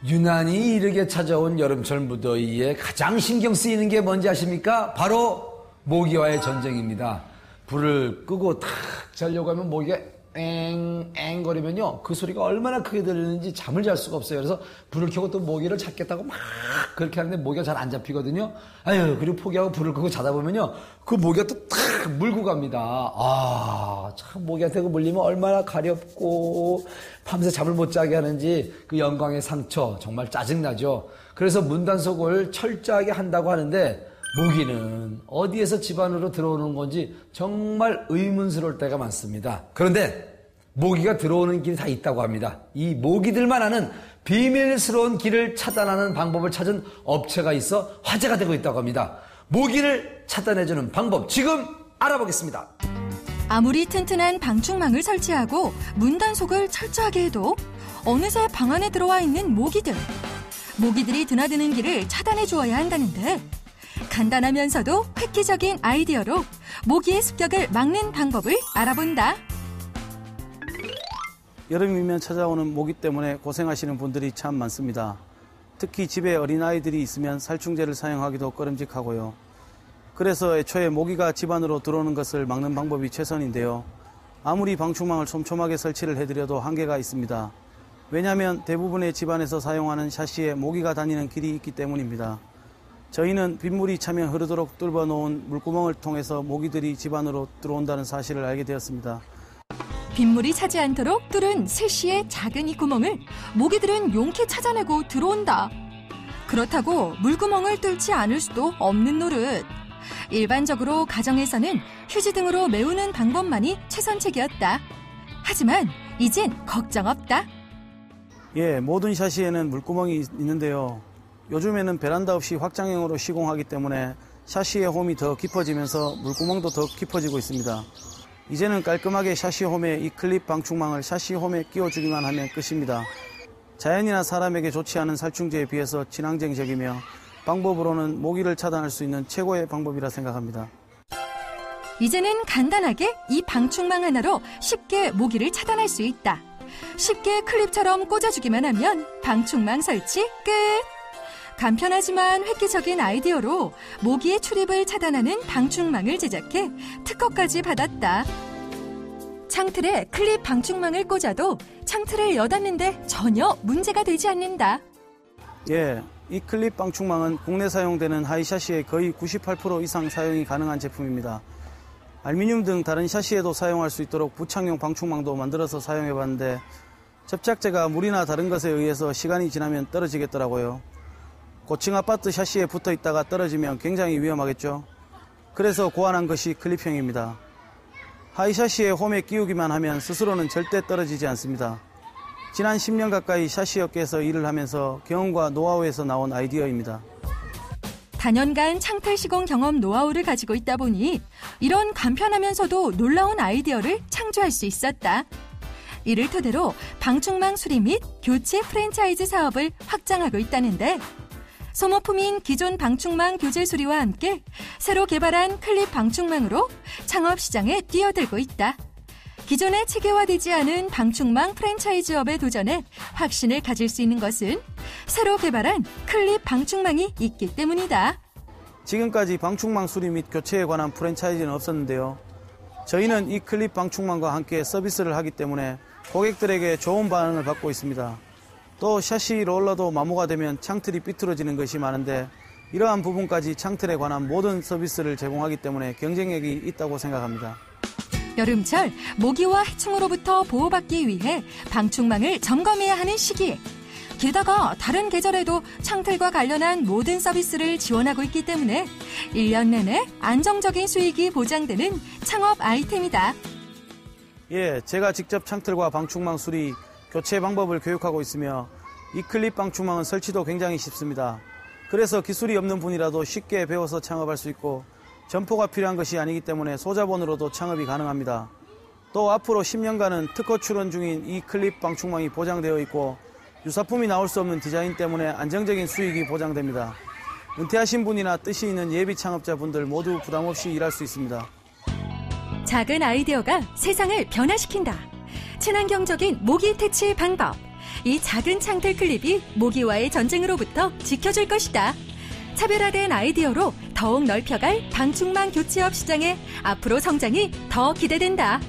유난히 이르게 찾아온 여름철 무더위에 가장 신경 쓰이는 게 뭔지 아십니까? 바로 모기와의 전쟁입니다. 불을 끄고 탁 자려고 하면 모기가 앵앵 거리면요, 그 소리가 얼마나 크게 들리는지 잠을 잘 수가 없어요. 그래서 불을 켜고 또 모기를 잡겠다고 막 그렇게 하는데 모기가 잘 안 잡히거든요. 아유, 그리고 포기하고 불을 끄고 자다 보면요, 그 모기가 또 탁 물고 갑니다. 아, 참 모기한테 그 물리면 얼마나 가렵고 밤새 잠을 못 자게 하는지 그 영광의 상처 정말 짜증나죠. 그래서 문단속을 철저하게 한다고 하는데 모기는 어디에서 집 안으로 들어오는 건지 정말 의문스러울 때가 많습니다. 그런데 모기가 들어오는 길이 다 있다고 합니다. 이 모기들만 아는 비밀스러운 길을 차단하는 방법을 찾은 업체가 있어 화제가 되고 있다고 합니다. 모기를 차단해주는 방법 지금 알아보겠습니다. 아무리 튼튼한 방충망을 설치하고 문단속을 철저하게 해도 어느새 방 안에 들어와 있는 모기들. 모기들이 드나드는 길을 차단해 주어야 한다는데 간단하면서도 획기적인 아이디어로 모기의 습격을 막는 방법을 알아본다. 여름이면 찾아오는 모기 때문에 고생하시는 분들이 참 많습니다. 특히 집에 어린아이들이 있으면 살충제를 사용하기도 꺼림직하고요. 그래서 애초에 모기가 집 안으로 들어오는 것을 막는 방법이 최선인데요. 아무리 방충망을 촘촘하게 설치를 해드려도 한계가 있습니다. 왜냐하면 대부분의 집안에서 사용하는 샤시에 모기가 다니는 길이 있기 때문입니다. 저희는 빗물이 차면 흐르도록 뚫어놓은 물구멍을 통해서 모기들이 집 안으로 들어온다는 사실을 알게 되었습니다. 빗물이 차지 않도록 뚫은 세시의 작은 이 구멍을 모기들은 용케 찾아내고 들어온다. 그렇다고 물구멍을 뚫지 않을 수도 없는 노릇. 일반적으로 가정에서는 휴지 등으로 메우는 방법만이 최선책이었다. 하지만 이젠 걱정 없다. 예, 모든 샤시에는 물구멍이 있는데요. 요즘에는 베란다 없이 확장형으로 시공하기 때문에 샤시의 홈이 더 깊어지면서 물구멍도 더 깊어지고 있습니다. 이제는 깔끔하게 샤시 홈에 이 클립 방충망을 샤시 홈에 끼워주기만 하면 끝입니다. 자연이나 사람에게 좋지 않은 살충제에 비해서 친환경적이며 방법으로는 모기를 차단할 수 있는 최고의 방법이라 생각합니다. 이제는 간단하게 이 방충망 하나로 쉽게 모기를 차단할 수 있다. 쉽게 클립처럼 꽂아주기만 하면 방충망 설치 끝! 간편하지만 획기적인 아이디어로 모기의 출입을 차단하는 방충망을 제작해 특허까지 받았다. 창틀에 클립 방충망을 꽂아도 창틀을 여닫는데 전혀 문제가 되지 않는다. 예, 이 클립 방충망은 국내 사용되는 하이 샤시의 거의 98% 이상 사용이 가능한 제품입니다. 알루미늄 등 다른 샤시에도 사용할 수 있도록 부착용 방충망도 만들어서 사용해봤는데 접착제가 물이나 다른 것에 의해서 시간이 지나면 떨어지겠더라고요. 고층 아파트 샤시에 붙어 있다가 떨어지면 굉장히 위험하겠죠. 그래서 고안한 것이 클립형입니다. 하이 샤시에 홈에 끼우기만 하면 스스로는 절대 떨어지지 않습니다. 지난 10년 가까이 샤시 업계에서 일을 하면서 경험과 노하우에서 나온 아이디어입니다. 단연간 창틀 시공 경험 노하우를 가지고 있다 보니 이런 간편하면서도 놀라운 아이디어를 창조할 수 있었다. 이를 토대로 방충망 수리 및 교체 프랜차이즈 사업을 확장하고 있다는데 소모품인 기존 방충망 교체 수리와 함께 새로 개발한 클립 방충망으로 창업 시장에 뛰어들고 있다. 기존에 체계화되지 않은 방충망 프랜차이즈업에 도전해 확신을 가질 수 있는 것은 새로 개발한 클립 방충망이 있기 때문이다. 지금까지 방충망 수리 및 교체에 관한 프랜차이즈는 없었는데요. 저희는 이 클립 방충망과 함께 서비스를 하기 때문에 고객들에게 좋은 반응을 받고 있습니다. 또 샤시 롤러도 마모가 되면 창틀이 삐뚤어지는 것이 많은데 이러한 부분까지 창틀에 관한 모든 서비스를 제공하기 때문에 경쟁력이 있다고 생각합니다. 여름철 모기와 해충으로부터 보호받기 위해 방충망을 점검해야 하는 시기에 게다가 다른 계절에도 창틀과 관련한 모든 서비스를 지원하고 있기 때문에 1년 내내 안정적인 수익이 보장되는 창업 아이템이다. 예, 제가 직접 창틀과 방충망 수리, 교체 방법을 교육하고 있으며 이 클립 방충망은 설치도 굉장히 쉽습니다. 그래서 기술이 없는 분이라도 쉽게 배워서 창업할 수 있고 점포가 필요한 것이 아니기 때문에 소자본으로도 창업이 가능합니다. 또 앞으로 10년간은 특허 출원 중인 이 클립 방충망이 보장되어 있고 유사품이 나올 수 없는 디자인 때문에 안정적인 수익이 보장됩니다. 은퇴하신 분이나 뜻이 있는 예비 창업자분들 모두 부담 없이 일할 수 있습니다. 작은 아이디어가 세상을 변화시킨다. 친환경적인 모기 퇴치 방법. 이 작은 창틀 클립이 모기와의 전쟁으로부터 지켜줄 것이다. 차별화된 아이디어로 더욱 넓혀갈 방충망 교체업 시장의 앞으로 성장이 더 기대된다.